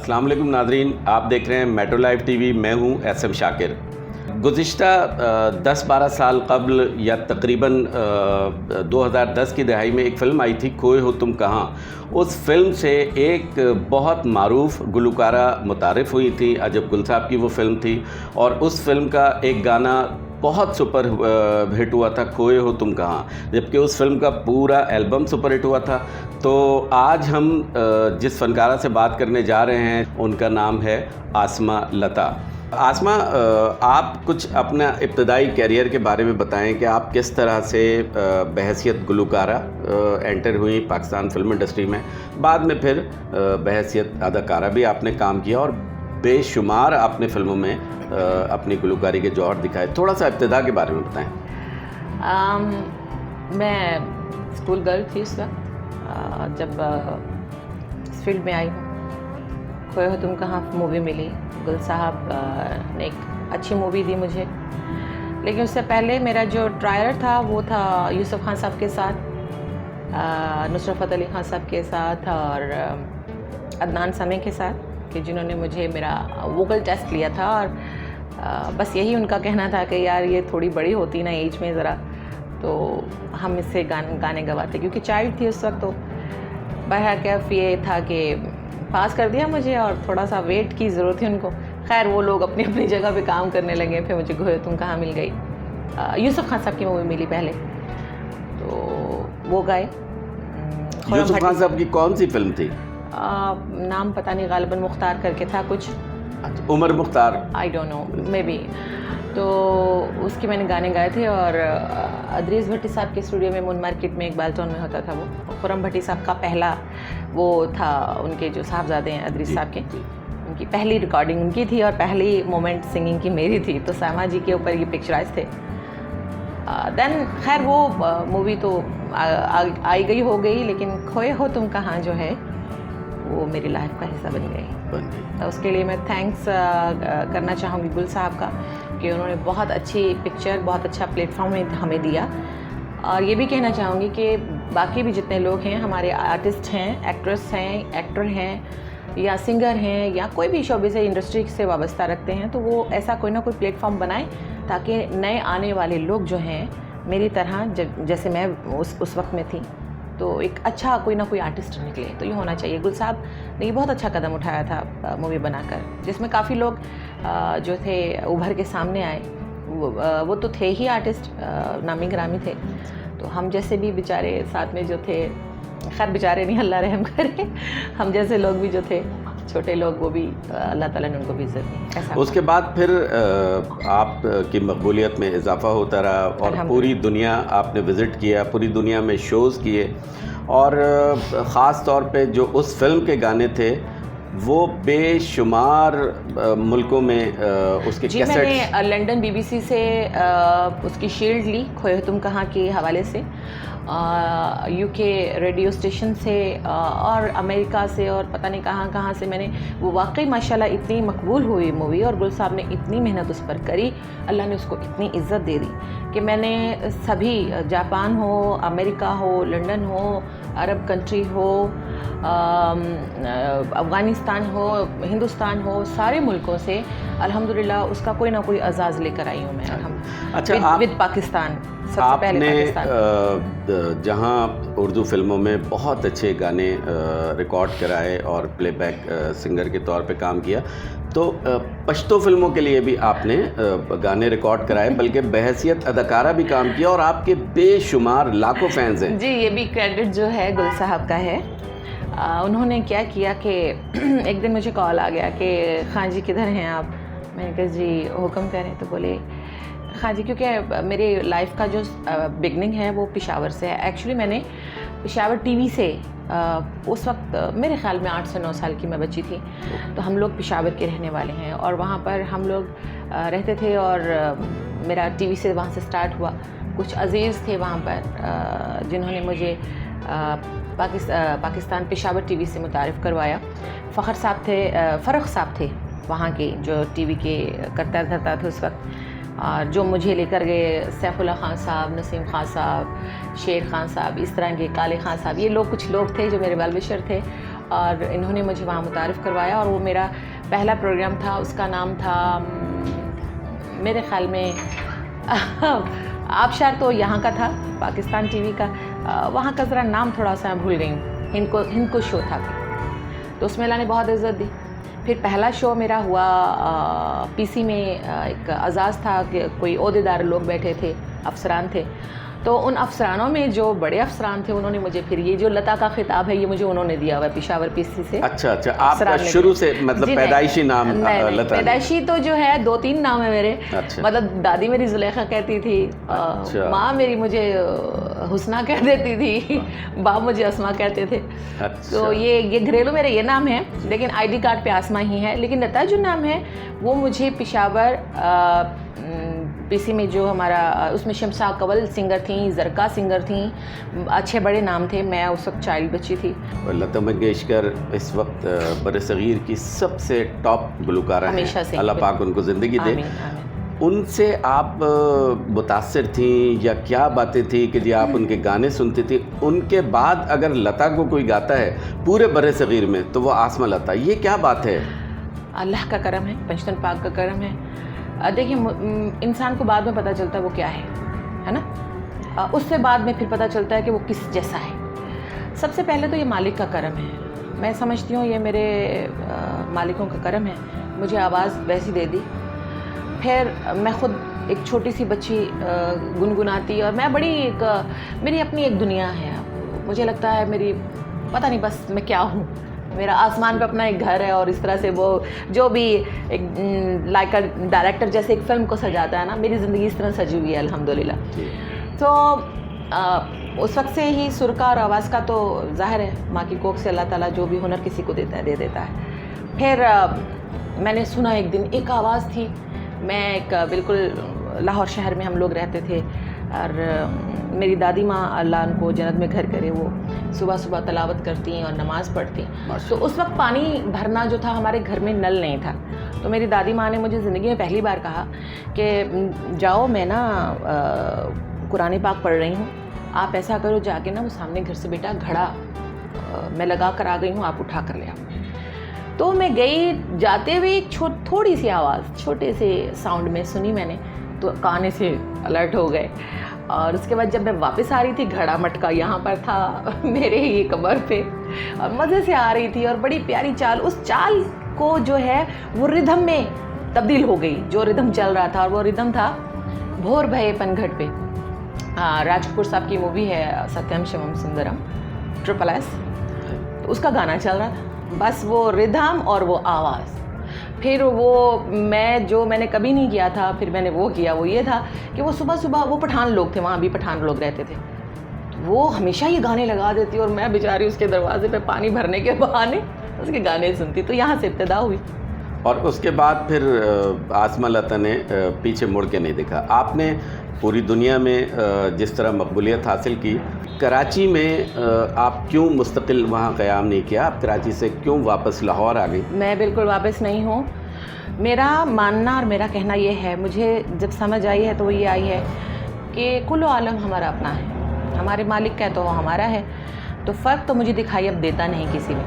अस्सलाम वालेकुम नाज़रीन, आप देख रहे हैं मेट्रो लाइव टीवी। मैं हूं एसएम शाकिर। गुज़िश्ता 10-12 साल कबल या तकरीबन 2010 की दहाई में एक फ़िल्म आई थी, खोए हो तुम कहाँ। उस फिल्म से एक बहुत मारूफ गुलकारा मुतारिफ़ हुई थी, अजब गुल साहब की वो फ़िल्म थी। और उस फिल्म का एक गाना बहुत सुपर हिट हुआ था, खोए हो तुम कहाँ, जबकि उस फिल्म का पूरा एल्बम सुपर हिट हुआ था। तो आज हम जिस फ़नकारा से बात करने जा रहे हैं उनका नाम है आसमा लता। आसमा, आप कुछ अपना इब्तदाई कैरियर के बारे में बताएं कि आप किस तरह से बहैसियत गुलकारा एंटर हुई पाकिस्तान फिल्म इंडस्ट्री में, बाद में फिर बहैसियत अदाकारा भी आपने काम किया और बेशुमार आपने फ़िल्मों में अपनी गुलकारी के जौहर दिखाए। थोड़ा सा इब्तिदा के बारे में बताएं। मैं स्कूल गर्ल थी उस वक्त जब इस फील्ड में आई हूँ। खोए हो तुम कहाँ मूवी मिली, गुल साहब ने एक अच्छी मूवी दी मुझे। लेकिन उससे पहले मेरा जो ट्रायल था वो था यूसुफ खान साहब के साथ, नुसरत फ़तेह अली खान साहब के साथ और अदनान समी के साथ, कि जिन्होंने मुझे मेरा वोकल टेस्ट लिया था। और बस यही उनका कहना था कि यार ये थोड़ी बड़ी होती ना एज में ज़रा, तो हम इससे गाने गवाते, क्योंकि चाइल्ड थी उस वक्त। तो बहरकैफ ये था कि पास कर दिया मुझे और थोड़ा सा वेट की ज़रूरत थी उनको। खैर वो लोग अपनी अपनी जगह पे काम करने लगे। फिर मुझे खोए तुम कहाँ मिल गई। यूसुफ खान साहब की मूवी मिली पहले, तो वो गए। यूसुफ खान साहब की कौन सी फिल्म थी? नाम पता नहीं, गालिबन मुख्तार करके था कुछ। Omar Mukhtar, I don't know, maybe. तो उसके मैंने गाने गाए थे। और अदरीस भट्टी साहब के स्टूडियो में मून मार्केट में इकबाल टाउन में होता था वो। खुर्रम भट्टी साहब का पहला वो था, उनके जो साहबजादे हैं अदरीस साहब के, उनकी पहली रिकॉर्डिंग उनकी थी और पहली मोमेंट सिंगिंग की मेरी थी। तो सामा जी के ऊपर ये पिक्चराइज थे। देन खैर वो मूवी तो आई गई हो गई, लेकिन खोए हो तुम कहाँ जो है वो मेरी लाइफ का हिस्सा बन गई। तो उसके लिए मैं थैंक्स करना चाहूँगी गुल साहब का, कि उन्होंने बहुत अच्छी पिक्चर, बहुत अच्छा प्लेटफॉर्म हमें दिया। और ये भी कहना चाहूँगी कि बाकी भी जितने लोग हैं, हमारे आर्टिस्ट हैं, एक्ट्रेस हैं, एक्टर हैं या सिंगर हैं या कोई भी शोबे से इंडस्ट्री से वाबस्ता रखते हैं, तो वो ऐसा कोई ना कोई प्लेटफॉर्म बनाएं ताकि नए आने वाले लोग जो हैं मेरी तरह, जैसे मैं उस वक्त में थी, तो एक अच्छा कोई ना कोई आर्टिस्ट निकले। तो ये होना चाहिए। गुल साहब ने बहुत अच्छा कदम उठाया था मूवी बनाकर, जिसमें काफ़ी लोग जो थे उभर के सामने आए। वो तो थे ही आर्टिस्ट, नामी ग्रामी थे। तो हम जैसे भी बेचारे साथ में जो थे, खैर बेचारे नहीं, अल्लाह रहम करे, हम जैसे लोग भी जो थे छोटे लोग, वो भी अल्लाह ताला ने उनको भी इज़्ज़त दी। ऐसा उसके बाद फिर आप की मकबूलियत में इजाफ़ा होता रहा और पूरी दुनिया आपने विज़िट किया, पूरी दुनिया में शोज़ किए। और ख़ास तौर पे जो उस फिल्म के गाने थे वो बेशुमार मुल्कों में उसके कैसेट्स। मैंने लंदन BBC से उसकी शील्ड ली खोए तुम कहाँ के हवाले से, UK रेडियो स्टेशन से और अमेरिका से और पता नहीं कहाँ से मैंने वो। वाकई माशाल्लाह इतनी मकबूल हुई मूवी और गुल साहब ने इतनी मेहनत उस पर करी, अल्लाह ने उसको इतनी इज़्ज़त दे दी कि मैंने सभी, जापान हो, अमेरिका हो, लंदन हो, अरब कंट्री हो, अफ़गानिस्तान हो, हिंदुस्तान हो, सारे मुल्कों से अल्हम्दुलिल्लाह उसका कोई ना कोई एजाज़ लेकर आई हूँ मैं। अच्छा, विद पाकिस्तान आपने जहाँ उर्दू फिल्मों में बहुत अच्छे गाने रिकॉर्ड कराए और प्लेबैक सिंगर के तौर पे काम किया, तो पश्तो फिल्मों के लिए भी आपने गाने रिकॉर्ड कराए, बल्कि बहैसियत अदाकारा भी काम किया और आपके बेशुमार लाखों फैंस हैं। जी, ये भी क्रेडिट जो है गुल साहब का है। उन्होंने क्या किया कि एक दिन मुझे कॉल आ गया कि खान जी किधर हैं आप। मैंने कहा जी हुक्म करें। तो बोले हाँ जी, क्योंकि मेरे लाइफ का जो बिगनिंग है वो पेशावर से है। एक्चुअली मैंने पेशावर टीवी से उस वक्त मेरे ख्याल में 8 से 9 साल की मैं बच्ची थी। तो हम लोग पेशावर के रहने वाले हैं और वहाँ पर हम लोग रहते थे और मेरा टीवी से वहाँ से स्टार्ट हुआ। कुछ अजीज़ थे वहाँ पर जिन्होंने मुझे पाकिस्तान पेशावर टीवी से मुतारिफ़ करवाया। फ़खर साहब थे, फ़रख साहब थे वहाँ के, जो टीवी के करता धरता थे उस वक्त। और जो मुझे लेकर गए सैफुल्लाह खान साहब, नसीम खान साहब, शेर खान साहब, इस तरह के, काले खान साहब, ये लोग कुछ लोग थे जो मेरे वेल विशर थे। और इन्होंने मुझे वहाँ मुतारिफ़ करवाया और वो मेरा पहला प्रोग्राम था। उसका नाम था मेरे ख़्याल में आबशार तो यहाँ का था, पाकिस्तान टीवी का, वहाँ का ज़रा नाम थोड़ा सा भूल गई हूँ, हिंद को शो था। तो उसमें अल्लाह ने बहुत इज़्ज़त दी। फिर पहला शो मेरा हुआ पीसी में, एक एजाज़ था कि कोई ओहदेदार लोग बैठे थे, अफसरान थे। तो उन अफसरानों में जो बड़े अफसरान थे उन्होंने मुझे फिर ये जो लता का खिताब है ये मुझे उन्होंने दिया हुआ है पेशावर पीसी से। अच्छा, आपका शुरू से मतलब पैदाइशी नाम लता? पैदाइशी तो जो है 2-3 नाम है मेरे। अच्छा। मतलब दादी मेरी जुलेखा कहती थी, अच्छा। माँ मेरी मुझे हुस्ना कह देती थी, बाप मुझे अस्मा कहते थे। अच्छा। तो ये घरेलू मेरे ये नाम है, लेकिन आईडी कार्ड पे आसमा ही है। लेकिन लता जो नाम है वो मुझे पेशावर पीसी में जो हमारा, उसमें शमशा कवल सिंगर थी, जरका सिंगर थी, अच्छे बड़े नाम थे। मैं उस वक्त चाइल्ड बच्ची थी। लता मंगेशकर इस वक्त बरसगीर की सबसे टॉप गुलकारा हैं, अल्लाह पाक उनको ज़िंदगी दे। आमीन, आमीन। उनसे आप मुतासिर थी या क्या बातें थी कि जी आप उनके गाने सुनती थी? उनके बाद अगर लता को कोई गाता है पूरे बरसगीर में तो वो आसमा लता, ये क्या बात है? अल्लाह का करम है, पंचतन पाक का करम है। देखिए, इंसान को बाद में पता चलता है वो क्या है ना? उससे बाद में फिर पता चलता है कि वो किस जैसा है। सबसे पहले तो ये मालिक का करम है। मैं समझती हूँ ये मेरे मालिकों का करम है, मुझे आवाज़ वैसी दे दी। फिर मैं ख़ुद एक छोटी सी बच्ची गुनगुनाती, और मैं मेरी अपनी एक दुनिया है। मुझे लगता है मेरी, पता नहीं बस मैं क्या हूँ। मेरा आसमान पे अपना एक घर है, और इस तरह से वो जो भी एक लाइक डायरेक्टर जैसे एक फ़िल्म को सजाता है ना, मेरी ज़िंदगी इस तरह सजी हुई है अल्हम्दुलिल्लाह। तो उस वक्त से ही सुर का और आवाज़ का तो ज़ाहिर है माँ की कोख से अल्लाह ताला जो भी हुनर किसी को देता है दे देता है। फिर मैंने सुना एक दिन एक आवाज़ थी। मैं एक बिल्कुल लाहौर शहर में हम लोग रहते थे, और मेरी दादी माँ अल्लाह उनको जन्नत में घर करे, वो सुबह सुबह तलावत करती और नमाज़ पढ़ती। तो उस वक्त पानी भरना जो था, हमारे घर में नल नहीं था। तो मेरी दादी माँ ने मुझे ज़िंदगी में पहली बार कहा कि जाओ, मैं ना कुरान पाक पढ़ रही हूँ, आप ऐसा करो जाके ना वो सामने घर से बेटा घड़ा मैं लगा कर आ गई हूँ, आप उठा कर ले आओ। तो मैं गई, जाते हुए एक थोड़ी सी आवाज़ छोटे से साउंड में सुनी मैंने, तो काने से अलर्ट हो गए। और उसके बाद जब मैं वापस आ रही थी, घड़ा मटका यहाँ पर था मेरे ही कमर पे, और मज़े से आ रही थी, और बड़ी प्यारी चाल, उस चाल को जो है वो रिदम में तब्दील हो गई। जो रिदम चल रहा था, और वो रिदम था भोर भये पनघट पे, राज कपूर साहब की मूवी है सत्यम शिवम सुंदरम, SSS, तो उसका गाना चल रहा था। बस वो रिदम और वो आवाज़, फिर वो मैंने कभी नहीं किया था, फिर मैंने वो किया। वो ये था कि वो सुबह सुबह, वो पठान लोग थे, वहाँ भी पठान लोग रहते थे, वो हमेशा ये गाने लगा देती, और मैं बेचारी उसके दरवाजे पे पानी भरने के बहाने उसके गाने सुनती। तो यहाँ से इब्तिदा हुई। और उसके बाद फिर आसमा लता ने पीछे मुड़ के नहीं देखा। आपने पूरी दुनिया में जिस तरह मकबूलियत हासिल की, कराची में आप क्यों मुस्तकिल वहाँ क़याम नहीं किया? आप कराची से क्यों वापस लाहौर आ गई? मैं बिल्कुल वापस नहीं हूँ। मेरा मानना और मेरा कहना ये है, मुझे जब समझ आई है तो वो ये आई है कि कुल आलम हमारा अपना है, हमारे मालिक का है तो वो हमारा है। तो फ़र्क तो मुझे दिखाई अब देता नहीं किसी में।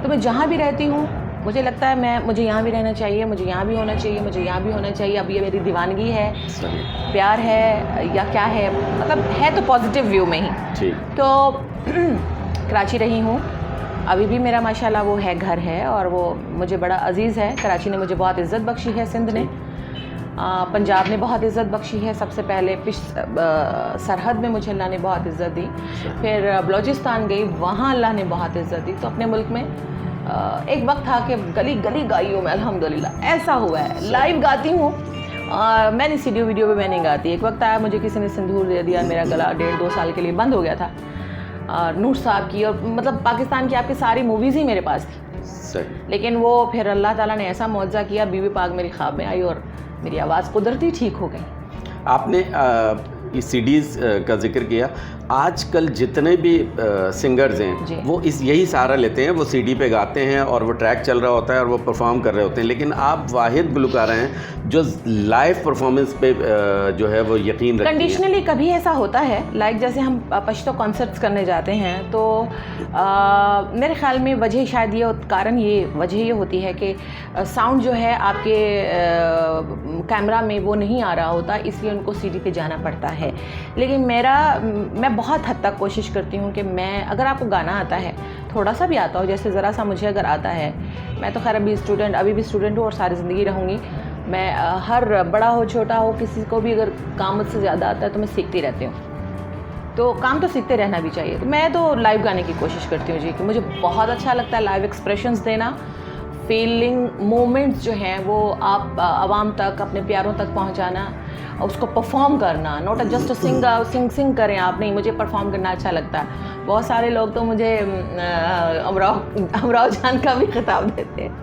तो मैं जहाँ भी रहती हूँ, मुझे लगता है मुझे यहाँ भी रहना चाहिए, मुझे यहाँ भी होना चाहिए, मुझे यहाँ भी होना चाहिए। अब ये मेरी दीवानगी है, प्यार है या क्या है, मतलब है तो पॉजिटिव व्यू में ही। तो कराची रही हूँ, अभी भी मेरा माशाल्लाह वो है, घर है, और वो मुझे बड़ा अजीज़ है। कराची ने मुझे बहुत इज़्ज़त बख्शी है, सिंध ने, पंजाब ने बहुत इज़्ज़त बख्शी है। सबसे पहले सरहद में मुझे अल्लाह ने बहुत इज़्ज़त दी। फिर बलूचिस्तान गई, वहाँ अल्लाह ने बहुत इज़्ज़त दी। तो अपने मुल्क में एक वक्त था कि गली गली गाई हूँ मैं, अल्हम्दुलिल्लाह ऐसा हुआ है। लाइव गाती हूँ, मैंने सीडी वीडियो पे मैं नहीं गाती। एक वक्त आया, मुझे किसी ने सिंदूर दे दिया, मेरा गला 1.5-2 साल के लिए बंद हो गया था। नूर साहब की, और मतलब पाकिस्तान की आपकी सारी मूवीज़ ही मेरे पास थी। लेकिन वो फिर अल्लाह ताला ने ऐसा मौजज़ा किया, बीवी पाक मेरी ख्वाब में आई और मेरी आवाज़ कुदरती ठीक हो गई। आपने ये सीडीज़ का जिक्र किया, आजकल जितने भी सिंगर्स जी। हैं वो यही सहारा लेते हैं, वो सीडी पे गाते हैं और वो ट्रैक चल रहा होता है और वो परफॉर्म कर रहे होते हैं, लेकिन आप वाहिद गुलकार हैं जो लाइव परफॉर्मेंस पे जो है वो यकीन रखती हैं। कंडीशनली कभी ऐसा होता है, लाइक जैसे हम पश्तो कॉन्सर्ट्स करने जाते हैं तो मेरे ख्याल में वजह शायद ये कारण ये होती है कि साउंड जो है आपके कैमरा में वो नहीं आ रहा होता, इसलिए उनको सीडी पे जाना पड़ता है। लेकिन मैं बहुत हद तक कोशिश करती हूँ कि मैं, अगर आपको गाना आता है, थोड़ा सा भी आता हो, जैसे ज़रा सा मुझे अगर आता है, मैं तो खैर अभी भी स्टूडेंट हूँ और सारी ज़िंदगी रहूँगी, मैं हर बड़ा हो छोटा हो किसी को भी अगर काम मुझसे ज़्यादा आता है तो मैं सीखती रहती हूँ, तो काम तो सीखते रहना भी चाहिए। तो मैं तो लाइव गाने की कोशिश करती हूँ जी, कि मुझे बहुत अच्छा लगता है लाइव एक्सप्रेशंस देना, फीलिंग मोमेंट्स जो हैं वो आप आवाम तक, अपने प्यारों तक पहुँचाना, उसको परफॉर्म करना, नॉट जस्ट सिंग करें आप, नहीं, मुझे परफॉर्म करना अच्छा लगता है। बहुत सारे लोग तो मुझे अमराव जान का भी खिताब देते हैं।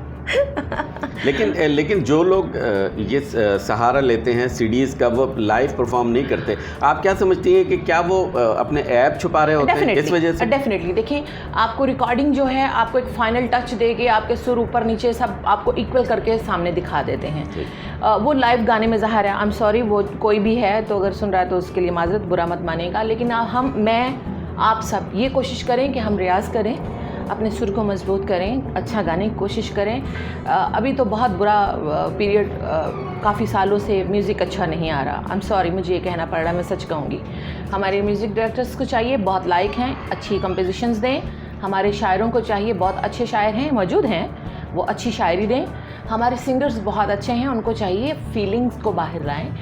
लेकिन जो लोग ये सहारा लेते हैं सीडीज़ का, वो लाइव परफॉर्म नहीं करते, आप क्या समझती हैं कि क्या वो अपने ऐप छुपा रहे होते हैं इस वजह से? डेफिनेटली, देखिए आपको रिकॉर्डिंग जो है आपको एक फाइनल टच देके आपके सुर ऊपर नीचे सब आपको इक्वल करके सामने दिखा देते हैं। वो लाइव गाने में ज़ाहिर है, आई एम सॉरी, वो कोई भी है तो अगर सुन रहा है तो उसके लिए माजरत, बुरा मत मानेगा, लेकिन आप सब ये कोशिश करें कि हम रियाज़ करें, अपने सुर को मजबूत करें, अच्छा गाने की कोशिश करें। अभी तो बहुत बुरा पीरियड, काफ़ी सालों से म्यूज़िक अच्छा नहीं आ रहा, आई एम सॉरी, मुझे ये कहना पड़ रहा है, मैं सच कहूँगी। हमारे म्यूज़िक डायरेक्टर्स को चाहिए, बहुत लायक हैं, अच्छी कंपोजिशंस दें। हमारे शायरों को चाहिए, बहुत अच्छे शायर हैं, मौजूद हैं, वो अच्छी शायरी दें। हमारे सिंगर्स बहुत अच्छे हैं, उनको चाहिए फीलिंग्स को बाहर लाएँ,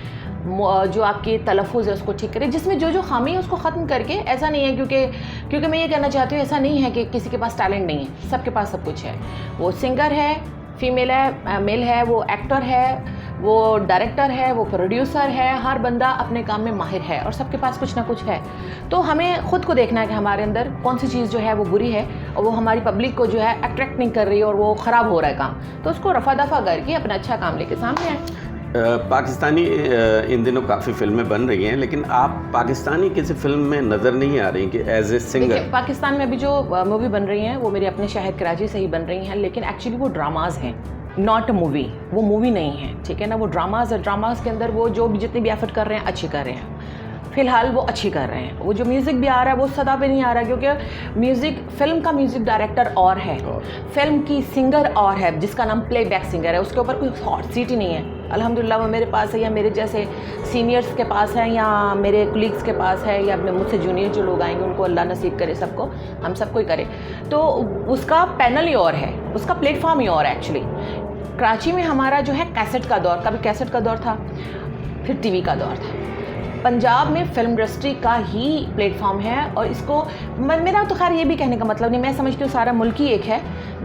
जो आपके तलफ़ुज़ है उसको ठीक करें, जिसमें जो खामी है उसको ख़त्म करके। ऐसा नहीं है, क्योंकि मैं ये कहना चाहती हूँ, ऐसा नहीं है कि किसी के पास टैलेंट नहीं है, सबके पास सब कुछ है। वो सिंगर है, फीमेल है, मेल है, वो एक्टर है, वो डायरेक्टर है, वो प्रोड्यूसर है, हर बंदा अपने काम में माहिर है और सबके पास कुछ ना कुछ है। तो हमें ख़ुद को देखना है कि हमारे अंदर कौन सी चीज़ जो है वो बुरी है और वो हमारी पब्लिक को जो है अट्रैक्ट नहीं कर रही है और वो ख़राब हो रहा है काम, तो उसको रफ़ा दफ़ा करके अपना अच्छा काम लेके सामने आए। पाकिस्तानी इन दिनों काफ़ी फिल्में बन रही हैं, लेकिन आप पाकिस्तानी किसी फिल्म में नज़र नहीं आ रही कि एज ए सिंगर? पाकिस्तान में अभी जो मूवी बन रही हैं वो मेरे अपने शहर कराची से ही बन रही हैं, लेकिन एक्चुअली वो ड्रामाज हैं, नॉट अ मूवी, वो मूवी नहीं है, ठीक है ना, वो ड्रामाज है। ड्रामाज के अंदर वो जो भी जितनी भी एफर्ट कर रहे हैं अच्छी कर रहे हैं, फ़िलहाल वो अच्छी कर रहे हैं। वो जो म्यूज़िक भी आ रहा है वो सदा पे नहीं आ रहा, क्योंकि म्यूज़िक, फिल्म का म्यूज़िक डायरेक्टर और है, फिल्म की सिंगर और है, जिसका नाम प्लेबैक सिंगर है, उसके ऊपर कोई हॉट सीट ही नहीं है। अल्हम्दुलिल्लाह वो मेरे पास है, या मेरे जैसे सीनियर्स के पास है, या मेरे कुलीग्स के पास है, या मुझसे जूनियर जो लोग आएंगे उनको अल्लाह नसीब करे, सबको, हम सबको ही करे। तो उसका पैनल ही और है, उसका प्लेटफॉर्म ही और है। एक्चुअली कराची में हमारा जो है कैसेट का दौर, कभी कैसेट का दौर था, फिर टीवी का दौर था। पंजाब में फिल्म इंडस्ट्री का ही प्लेटफॉर्म है, और इसको मेरा तो खैर ये भी कहने का मतलब नहीं, मैं समझती हूँ सारा मुल्क ही एक है,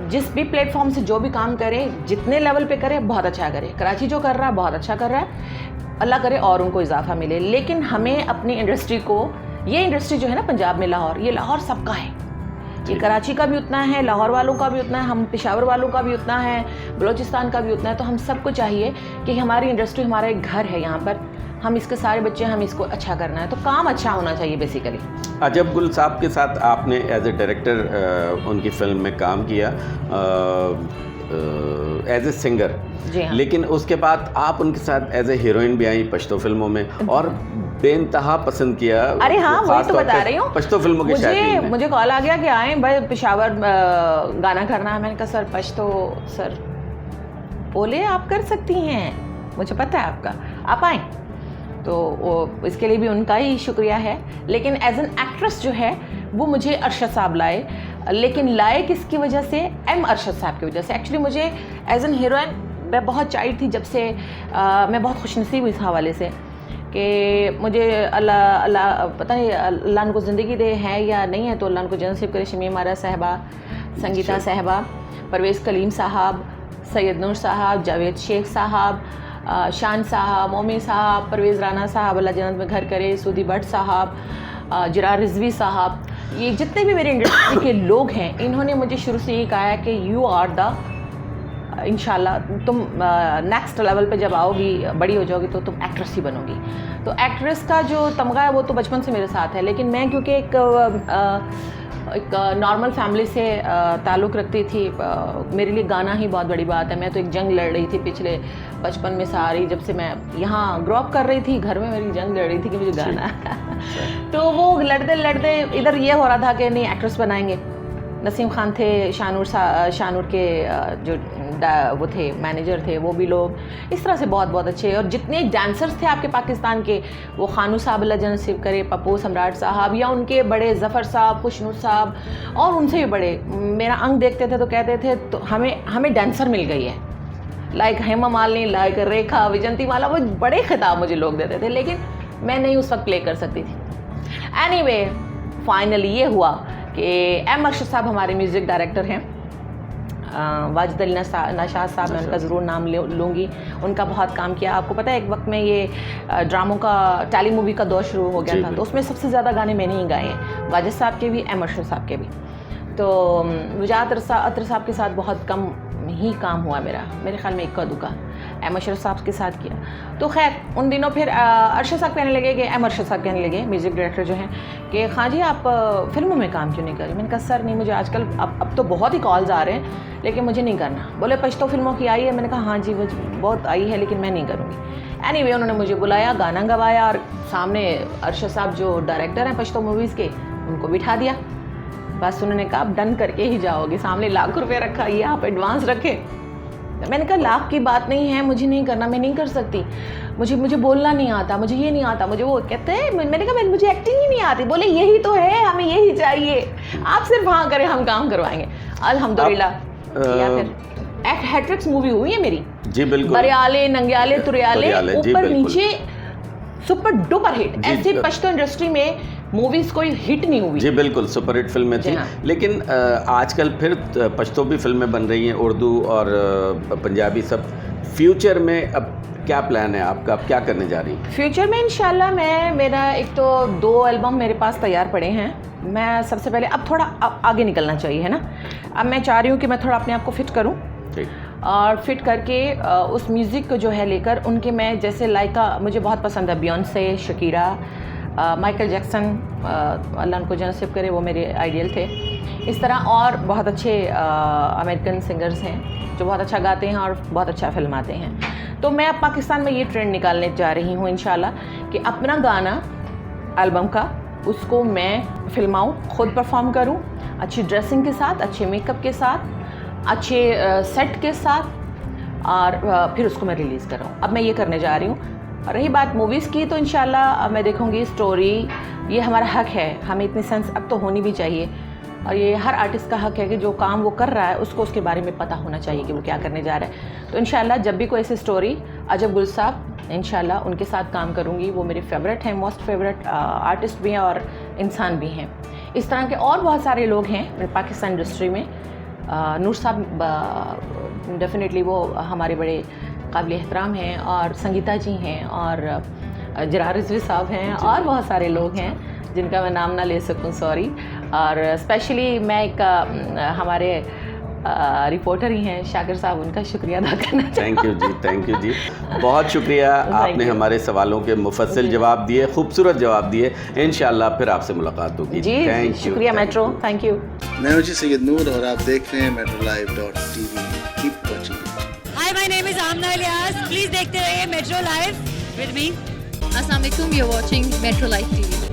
जिस भी प्लेटफॉर्म से जो भी काम करे, जितने लेवल पे करे, बहुत अच्छा करे। कराची जो कर रहा है बहुत अच्छा कर रहा है, अल्लाह करे और उनको इजाफा मिले। लेकिन हमें अपनी इंडस्ट्री को, ये इंडस्ट्री जो है ना पंजाब में, लाहौर, ये लाहौर सबका है, ये कराची का भी उतना है, लाहौर वालों का भी उतना है, हम पेशावर वालों का भी उतना है, बलूचिस्तान का भी उतना है। तो हम सबको चाहिए कि हमारी इंडस्ट्री हमारा एक घर है, यहाँ पर हम इसके सारे बच्चे, हम इसको अच्छा करना है, तो काम अच्छा होना चाहिए बेसिकली। अजब गुल साहब के साथ आपने एज ए डायरेक्टर उनकी फिल्म में काम किया, एज ए सिंगर, जी हाँ। लेकिन उसके बाद आप उनके साथ एज ए हीरोइन भी आई पश्तो फिल्मों में, और बेइंतहा पसंद किया। अरे हाँ, वही तो बता रही हूँ, पश्तो फिल्मों के मुझे कॉल आ गया कि आए भाई पेशावर गाना करना है। मैंने कहा सर पश्तो, सर बोले आप कर सकती हैं, मुझे पता है आपका, आप आएँ। तो इसके लिए भी उनका ही शुक्रिया है। लेकिन एज एन एक्ट्रेस जो है वो मुझे अरशद साहब लाए, लेकिन लाए किसकी वजह से? एम अरशद साहब की वजह से। एक्चुअली मुझे एज एन हीरोइन, मैं बहुत चाइल्ड थी जब से, मैं बहुत खुशनसीब हुई इस हवाले से कि मुझे अल्लाह पता नहीं अल्लाह उनको ज़िंदगी दे है या नहीं है, तो अल्लाह उनको जन्नत नसीब करे। शमी मारा साहबा, संगीता साहबा, परवेज़ कलीम साहब, सैयद नूर साहब, जावेद शेख साहब, शान साहब, मोमी साहब, परवेज़ राना साहब, अल्लाह जन्नत में घर करे, सूदी भट्ट साहब, जरार रिजवी साहब, ये जितने भी मेरे इंडस्ट्री के लोग हैं, इन्होंने मुझे शुरू से ये कहा है कि यू आर द इंशाल्लाह तुम नेक्स्ट लेवल पे जब आओगी, बड़ी हो जाओगी, तो तुम एक्ट्रेस ही बनोगी। तो एक्ट्रेस का जो तमगा है वो तो बचपन से मेरे साथ है, लेकिन मैं क्योंकि एक नॉर्मल फैमिली से ताल्लुक़ रखती थी, मेरे लिए गाना ही बहुत बड़ी बात है। मैं तो एक जंग लड़ रही थी पिछले बचपन में सारी, जब से मैं यहाँ ग्रो अप कर रही थी, घर में मेरी जंग लड़ रही थी कि मुझे गाना तो वो लड़ते लड़ते इधर ये हो रहा था कि नहीं एक्ट्रेस बनाएंगे। नसीम खान थे, शानूर के जो वो थे मैनेजर थे, वो भी लोग इस तरह से बहुत बहुत अच्छे, और जितने डांसर्स थे आपके पाकिस्तान के, वो खानू साहब अल्लाह जन्नत नसीब करे, पप्पू सम्राट साहब, या उनके बड़े ज़फ़र साहब, खुशनूर साहब, और उनसे भी बड़े, मेरा अंग देखते थे तो कहते थे तो हमें डांसर मिल गई है, लाइक हेमा मालिनी, लाइक रेखा, विजंती माला, वो बड़े खिताब मुझे लोग देते थे, लेकिन मैं नहीं उस वक्त प्ले कर सकती थी। एनीवे फाइनली ये हुआ कि एम अरशद साहब हमारे म्यूज़िक डायरेक्टर हैं, वाजिद अली नशाद साहब, मैं उनका ज़रूर नाम लूँगी, उनका बहुत काम किया। आपको पता है एक वक्त में ये ड्रामों का टेली मूवी का दौर शुरू हो गया था, तो उसमें सबसे ज़्यादा गाने मैंने ही गाए हैं, वाजिद साहब के भी, एम अरशद साहब के भी। तो वजात अतर साहब के साथ बहुत कम ही काम हुआ मेरे ख्याल में इक्का दुक्का, एम अरशद साहब के साथ किया। तो खैर उन दिनों फिर अरशद साहब कहने लगे कि एम अरशद साहब कहने लगे, म्यूज़िक डायरेक्टर जो हैं, कि खां जी आप फिल्मों में काम क्यों नहीं कर रही? मैंने कहा सर नहीं, मुझे आजकल अब तो बहुत ही कॉल्स आ रहे हैं, लेकिन मुझे नहीं करना। बोले पश्तो फिल्मों की आई है? मैंने कहा हाँ जी वो बहुत आई है, लेकिन मैं नहीं करूँगी। एनीवे उन्होंने मुझे बुलाया, गाना गवाया, और सामने अरशद साहब जो डायरेक्टर हैं पश्तो मूवीज़ के, उनको बिठा दिया। बस उन्होंने कहा आप डन करके ही जाओगे, सामने लाख रुपये रखा, ये आप एडवांस रखे। मैंने कहा लाख की बात नहीं है, मुझे नहीं करना, मैं नहीं कर सकती, मुझे बोलना नहीं आता, मुझे ये नहीं आता, मुझे वो कहते हैं। मैंने कहा मुझे एक्टिंग ही नहीं आती। बोले यही तो है, हमें यही चाहिए, आप सिर्फ हाँ करें, हम काम करवाएंगे। अल्हम्दुलिल्लाह या फिर हैट्रिक्स मूवी हुई है मेरी जी, बिल्कुल, बरियाले नंग्याले तुरियाले, ऊपर नीचे सुपर डुपर हिट। ऐसे पश्तो इंडस्ट्री में मूवीज कोई हिट नहीं हुई। जी बिल्कुल, सुपर हिट फिल्में थी। हाँ। लेकिन आजकल फिर पश्तो भी फिल्में बन रही हैं, उर्दू और पंजाबी सब। फ्यूचर में अब क्या प्लान है आपका, आप क्या करने जा रही हैं? फ्यूचर में इंशाल्लाह मेरा एक तो 2 एल्बम मेरे पास तैयार पड़े हैं। मैं सबसे पहले अब थोड़ा आगे निकलना चाहिए, है ना। अब मैं चाह रही हूँ कि मैं थोड़ा अपने आप को फिट करूँ, और फिट करके उस म्यूज़िक को जो है लेकर उनके, मैं जैसे लाइका मुझे बहुत पसंद है, बियॉन्से, शकीरा, माइकल जैक्सन, अल्लाह उनको जन्नत नसीब करे, वो मेरे आइडियल थे। इस तरह और बहुत अच्छे अमेरिकन सिंगर्स हैं जो बहुत अच्छा गाते हैं और बहुत अच्छा फिल्माते हैं। तो मैं अब पाकिस्तान में ये ट्रेंड निकालने जा रही हूँ इंशाल्लाह, कि अपना गाना एल्बम का उसको मैं फिल्माऊँ, ख़ुद परफॉर्म करूँ, अच्छी ड्रेसिंग के साथ, अच्छे मेकअप के साथ, अच्छे सेट के साथ, और फिर उसको मैं रिलीज़ कर रहा हूँ। अब मैं ये करने जा रही हूँ। रही बात मूवीज़ की, तो इंशाल्लाह मैं देखूँगी स्टोरी, ये हमारा हक है, हमें इतनी सेंस अब तो होनी भी चाहिए, और ये हर आर्टिस्ट का हक है कि जो काम वो कर रहा है उसको उसके बारे में पता होना चाहिए कि वो क्या करने जा रहा है। तो इंशाल्लाह जब भी कोई ऐसी स्टोरी, अजब गुल साहब इंशाल्लाह उनके साथ काम करूँगी, वो मेरे फेवरेट हैं, मोस्ट फेवरेट आर्टिस्ट भी हैं और इंसान भी हैं। इस तरह के और बहुत सारे लोग हैं पाकिस्तान इंडस्ट्री में। नूर साहब डेफिनेटली वो हमारे बड़े काबिल एहतराम हैं, और संगीता जी हैं, और जरार रिजवी साहब हैं, और बहुत सारे लोग हैं जिनका मैं नाम ना ले सकूं, सॉरी। और स्पेशली मैं एक हमारे रिपोर्टर ही हैं शाकिर साहब, उनका शुक्रिया अदा करना थैंक यू जी, थैंक यू जी, बहुत शुक्रिया। आपने हमारे सवालों के मुफस्सिल जवाब दिए, खूबसूरत जवाब दिए। इंशाल्लाह फिर आपसे मुलाकात होगी जी। शुक्रिया मेट्रो, थैंक यू। मैं हूं जी सैयद नूर और आप देख रहे हैं metrolive.tv। Keep watching. Hi, my name is Amna Ilyas. Please देखते रहिए Metro Live with me. Assalamualaikum, you're watching Metro Live TV.